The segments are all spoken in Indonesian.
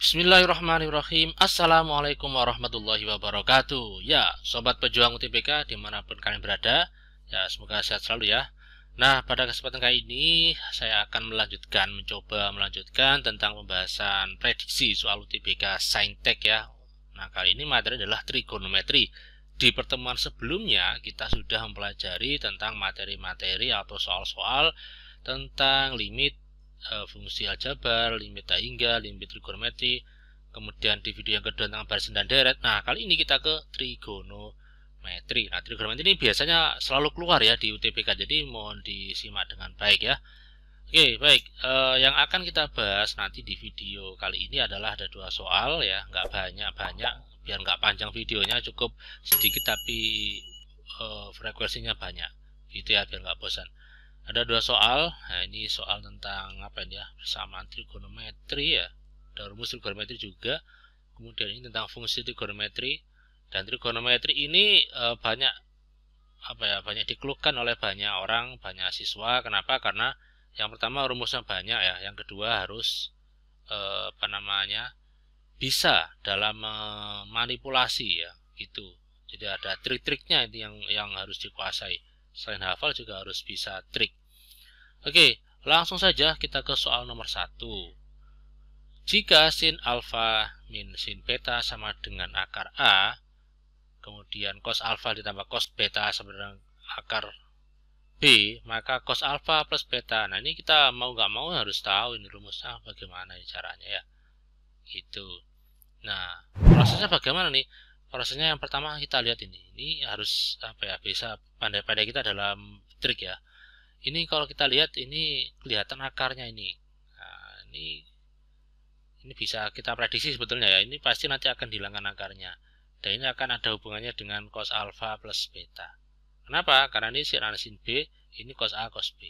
Bismillahirrahmanirrahim. Assalamualaikum warahmatullahi wabarakatuh. Ya, sobat pejuang UTBK dimanapun kalian berada, ya semoga sehat selalu ya. Nah, pada kesempatan kali ini saya akan mencoba melanjutkan tentang pembahasan prediksi soal UTBK Saintek ya. Nah, kali ini materi adalah trigonometri. Di pertemuan sebelumnya kita sudah mempelajari tentang materi-materi atau soal-soal tentang limit fungsi aljabar, limit tak hingga, limit trigonometri. Kemudian di video yang kedua tentang barisan dan deret. Nah, kali ini kita ke trigonometri. Nah, trigonometri ini biasanya selalu keluar ya di UTBK, jadi mohon disimak dengan baik ya. Oke, baik. Yang akan kita bahas nanti di video kali ini adalah ada dua soal ya, nggak banyak-banyak, biar nggak panjang videonya, cukup sedikit tapi frekuensinya banyak, gitu ya, biar nggak bosan. Ada dua soal. Nah, ini soal tentang apa ini ya, persamaan trigonometri ya, dan rumus trigonometri juga. Kemudian ini tentang fungsi trigonometri, dan trigonometri ini banyak dikeluhkan oleh banyak orang, banyak siswa. Kenapa? Karena yang pertama rumusnya banyak ya, yang kedua harus bisa dalam memanipulasi ya, gitu. Jadi ada trik-triknya itu yang harus dikuasai. Selain hafal juga harus bisa trik. Oke, langsung saja kita ke soal nomor 1. Jika sin alfa min sin beta sama dengan akar A, kemudian cos alfa ditambah cos beta sama dengan akar B, maka cos alfa plus beta. Nah, ini kita mau nggak mau harus tahu ini rumusnya bagaimana caranya ya. Gitu. Nah, prosesnya bagaimana nih? Prosesnya yang pertama kita lihat ini. Ini harus bisa pandai-pandai kita dalam trik ya. Ini kalau kita lihat ini kelihatan akarnya ini. Nah, ini bisa kita prediksi sebetulnya ya. Ini pasti nanti akan dihilangkan akarnya. Dan ini akan ada hubungannya dengan cos alfa plus beta. Kenapa? Karena ini sin A sin B, ini cos A cos B.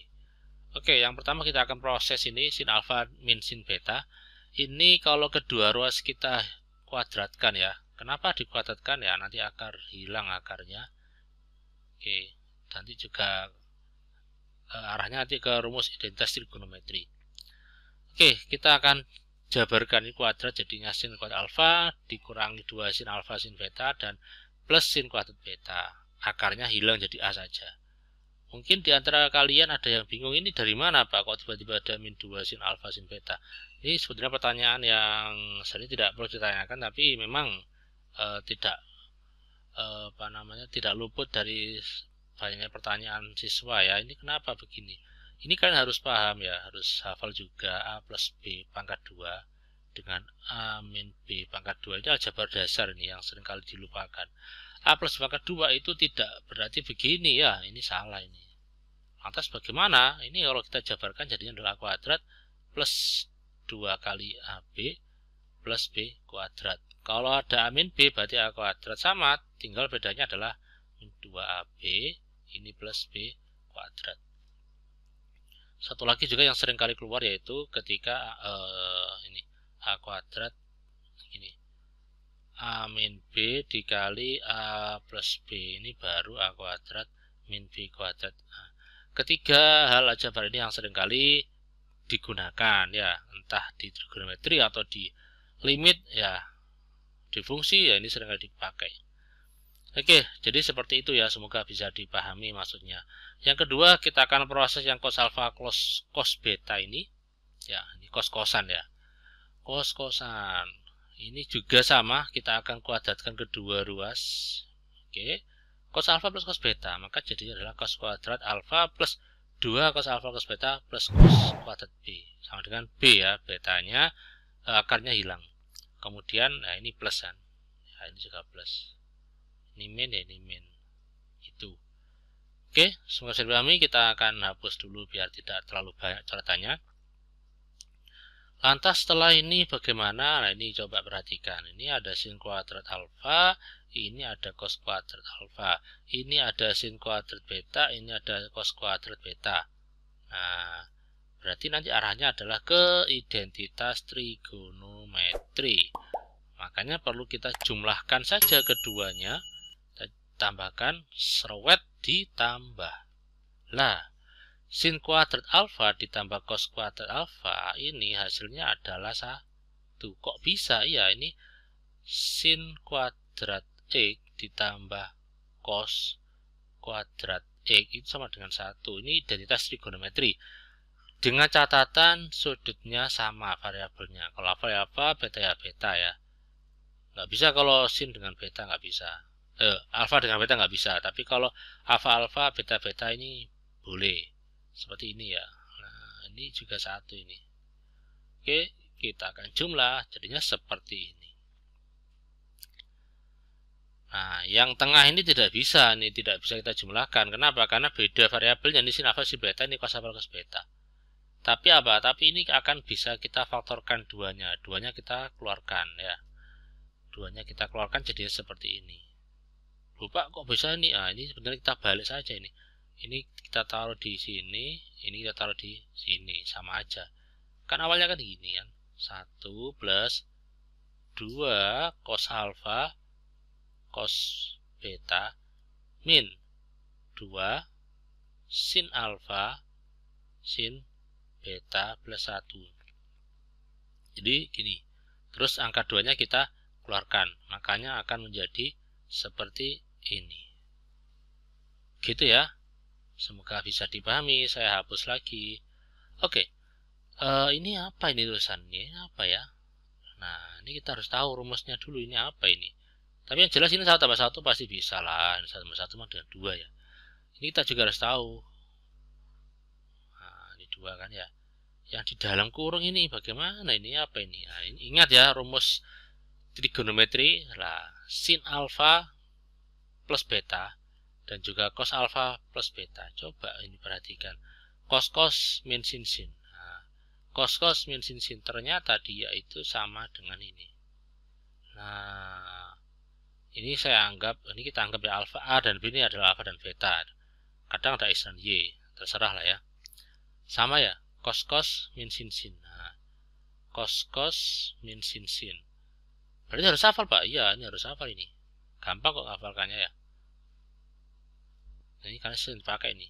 Oke, yang pertama kita akan proses ini sin alfa min sin beta. Ini kalau kedua ruas kita kuadratkan ya. Kenapa dikuadratkan ya? Nanti hilang akarnya. Oke, nanti juga arahnya nanti ke rumus identitas trigonometri. Oke, kita akan jabarkan ini kuadrat, jadinya sin kuadrat alfa dikurangi 2 sin alfa sin beta dan plus sin kuadrat beta. Akarnya hilang jadi A saja. Mungkin di antara kalian ada yang bingung, ini dari mana Pak kok tiba-tiba ada min 2 sin alfa sin beta. Ini sebetulnya pertanyaan yang sering tidak perlu ditanyakan, tapi memang tidak tidak luput dari banyaknya pertanyaan siswa ya. Ini kenapa begini? Ini kalian harus paham ya, harus hafal juga A plus B pangkat 2 dengan A min B pangkat 2. Ini aljabar dasar ini yang seringkali dilupakan. A plus pangkat 2 itu tidak berarti begini ya, ini salah ini. Lantas bagaimana? Ini kalau kita jabarkan jadinya adalah A kuadrat plus 2 kali AB plus B kuadrat. Kalau ada A min B berarti A kuadrat sama, tinggal bedanya adalah min 2AB ini plus B kuadrat. Satu lagi juga yang sering kali keluar yaitu ketika ini A kuadrat ini A min B dikali A plus B, ini baru A kuadrat min B kuadrat. Nah, ketiga hal aljabar ini yang sering kali digunakan ya, entah di trigonometri atau di limit ya, di fungsi ya, ini sering kali dipakai. Oke, jadi seperti itu ya, semoga bisa dipahami maksudnya. Yang kedua, kita akan proses yang cos alfa cos beta ini. Ya, ini cos-cosan ya. Cos-cosan. Ini juga sama, kita akan kuadratkan kedua ruas. Oke. Cos alfa plus cos beta, maka jadinya adalah cos kuadrat alfa plus 2 cos alfa cos beta plus cos kuadrat B. Sama dengan B ya, betanya akarnya hilang. Kemudian, nah ini plus kan. Ya, ini juga plus. Ini min ya, ini min. Itu. Oke, semoga bisa dipahami. Kita akan hapus dulu biar tidak terlalu banyak coretannya. Lantas setelah ini bagaimana? Nah, ini coba perhatikan. Ini ada sin kuadrat alfa, ini ada cos kuadrat alfa, ini ada sin kuadrat beta, ini ada cos kuadrat beta. Nah, berarti nanti arahnya adalah ke identitas trigonometri. Makanya perlu kita jumlahkan saja keduanya. Tambahkan serwet ditambah. Lah, sin kuadrat alfa ditambah cos kuadrat alfa ini hasilnya adalah 1. Kok bisa? Iya, ini sin kuadrat X ditambah cos kuadrat X itu sama dengan 1. Ini identitas trigonometri. Dengan catatan sudutnya sama variabelnya. Kalau alfa ya alfa, beta ya beta ya. Nggak bisa kalau sin dengan beta, nggak bisa. Alfa dengan beta nggak bisa. Tapi kalau alfa-alfa, beta-beta ini boleh. Seperti ini ya. Nah, ini juga 1 ini. Oke, kita akan jumlah. Jadinya seperti ini. Nah, yang tengah ini tidak bisa. Ini tidak bisa kita jumlahkan. Kenapa? Karena beda variabelnya. Ini sin alfa, sin beta, ini cos alfa, cos beta. Tapi apa? Tapi ini akan bisa kita faktorkan duanya. Duanya kita keluarkan ya. Duanya kita keluarkan jadinya seperti ini. Lupa kok bisa ini? Ah, ini sebenarnya kita balik saja ini. Ini kita taruh di sini, ini kita taruh di sini, sama aja. Kan awalnya kan gini kan. 1 plus 2 cos alfa cos beta min 2 sin alfa sin beta plus 1. Jadi gini. Terus angka 2-nya kita keluarkan. Makanya akan menjadi seperti ini. Gitu ya. Semoga bisa dipahami. Saya hapus lagi. Oke. Ini apa ini tulisannya? Ini apa ya? Nah, ini kita harus tahu rumusnya dulu. Ini apa ini? Tapi yang jelas ini 1 tambah 1 pasti bisa lah. 1 tambah 1 mah dengan 2 ya. Ini kita juga harus tahu. Nah, ini 2 kan ya. Yang di dalam kurung ini bagaimana? Ini apa ini? Nah, ini ingat ya rumus trigonometri lah, sin alfa plus beta dan juga cos alfa plus beta. Coba ini perhatikan. Cos min sin sin. Nah, cos min sin sin ternyata dia itu sama dengan ini. Nah, ini saya anggap, ini kita anggap ya alfa A dan B ini adalah alfa dan beta. Kadang ada X dan Y, terserah lah ya. Sama ya, cos min sin sin. Nah, cos min sin sin. Berarti harus hafal Pak? Iya, ini harus hafal ini. Gampang kok hafalkannya ya. Nah, ini kalian sering pakai ini.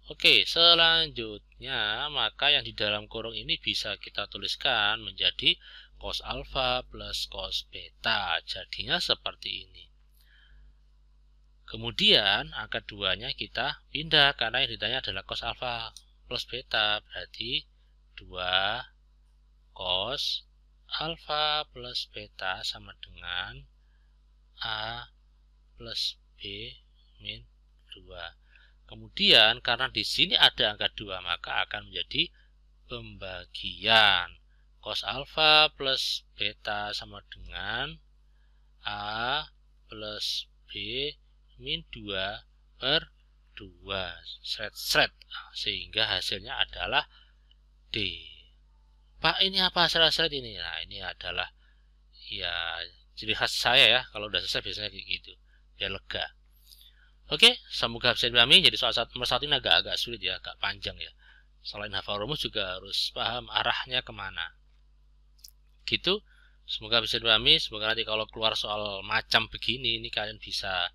Oke, selanjutnya maka yang di dalam kurung ini bisa kita tuliskan menjadi cos alfa plus cos beta. Jadinya seperti ini. Kemudian angka 2-nya kita pindah karena yang ditanya adalah cos alfa plus beta. Berarti 2 cos alfa plus beta sama dengan A plus B min 2. Kemudian karena di sini ada angka 2 maka akan menjadi pembagian. Cos alfa plus beta sama dengan A plus B min 2 per 2. Seret-seret. Sehingga hasilnya adalah D. Pak, ini apa hasil-hasil ini? Nah, ini adalah ya ciri khas saya ya. Kalau udah selesai biasanya kayak gitu. Biar lega. Oke, semoga bisa dipahami. Jadi soal nomor 1 ini agak sulit ya, agak panjang ya. Selain hafal rumus juga harus paham arahnya kemana. Gitu. Semoga bisa dipahami. Semoga nanti kalau keluar soal macam begini, ini kalian bisa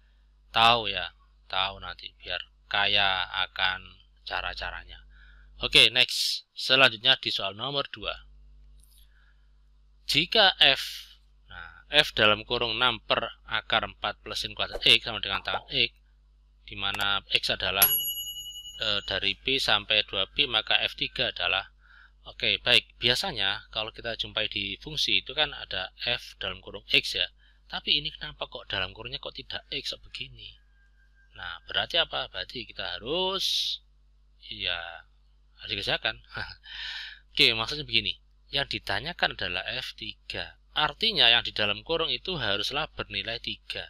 tahu ya. Tahu nanti biar kaya akan cara-caranya. Oke, next. Selanjutnya di soal nomor 2. Jika F, nah, F dalam kurung 6 per akar 4 plus sin kuadrat X sama dengan tangan X, di mana X adalah dari P sampai 2P, maka F3 adalah, oke, baik. Biasanya kalau kita jumpai di fungsi itu kan ada F dalam kurung X ya. Tapi ini kenapa kok dalam kurungnya kok tidak X begini? Nah, berarti apa? Berarti kita harus, ya, harus dikerjakan. Oke, maksudnya begini. Yang ditanyakan adalah F3. Artinya yang di dalam kurung itu haruslah bernilai 3.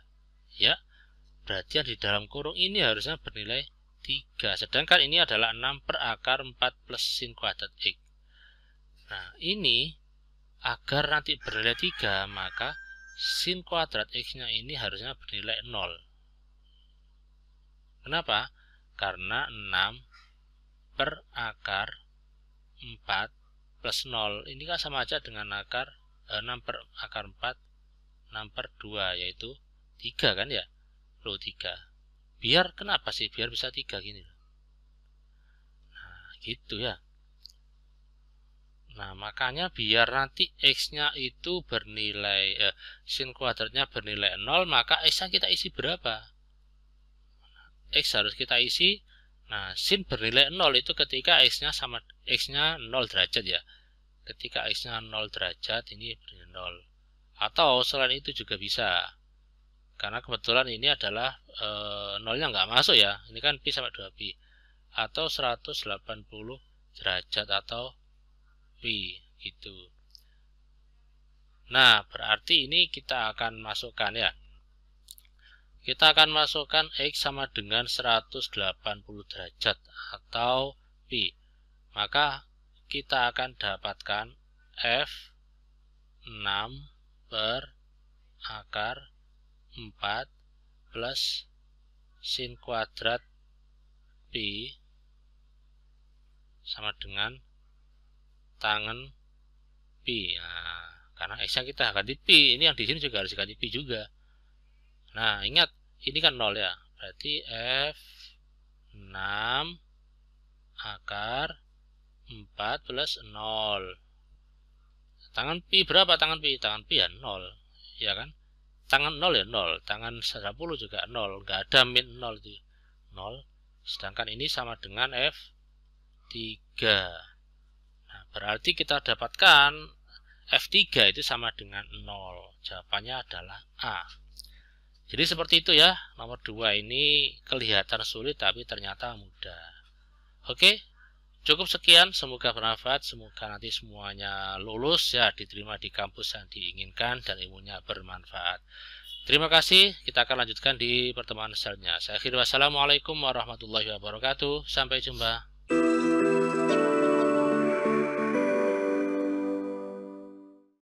Ya, berarti yang di dalam kurung ini harusnya bernilai 3. Sedangkan ini adalah 6 per akar 4 plus sin kuadrat X. Nah, ini agar nanti bernilai 3, maka sin kuadrat X-nya ini harusnya bernilai 0. Kenapa? Karena 6 per akar 4 plus 0 ini kan sama aja dengan 6 per akar 4 6 per 2 yaitu 3 kan ya. Loh 3. Biar kenapa sih? Biar bisa 3 gini. Nah gitu ya. Nah, makanya biar nanti X-nya itu bernilai sin kuadratnya bernilai 0, maka X-nya kita isi berapa? X harus kita isi. Nah, sin bernilai 0 itu ketika X-nya 0 derajat ya. Ketika X-nya 0 derajat, ini bernilai 0. Atau selain itu juga bisa. Karena kebetulan ini adalah 0-nya nggak masuk ya. Ini kan pi sama 2pi. Atau 180 derajat atau pi gitu. Nah, berarti ini kita akan masukkan ya. Kita akan masukkan X sama dengan 180 derajat atau pi. Maka kita akan dapatkan F 6 per akar 4 plus sin kuadrat pi sama dengan tangen pi. Nah, karena X-nya kita ganti pi, ini yang di sini juga harus diganti pi juga. Nah, ingat, ini kan 0 ya. Berarti F 6 akar 4 plus 0. Tangan pi berapa tangan pi? Tangan pi ya 0. Ya kan? Tangan 0 ya 0. Tangan 10 juga 0. Nggak ada min 0 itu. 0. Sedangkan ini sama dengan F 3. Nah, berarti kita dapatkan F3 itu sama dengan 0. Jawabannya adalah A. Jadi seperti itu ya. Nomor 2 ini kelihatan sulit tapi ternyata mudah. Oke, cukup sekian. Semoga bermanfaat. Semoga nanti semuanya lulus ya, diterima di kampus yang diinginkan dan ilmunya bermanfaat. Terima kasih. Kita akan lanjutkan di pertemuan selanjutnya. Saya akhiri, wassalamualaikum warahmatullahi wabarakatuh. Sampai jumpa.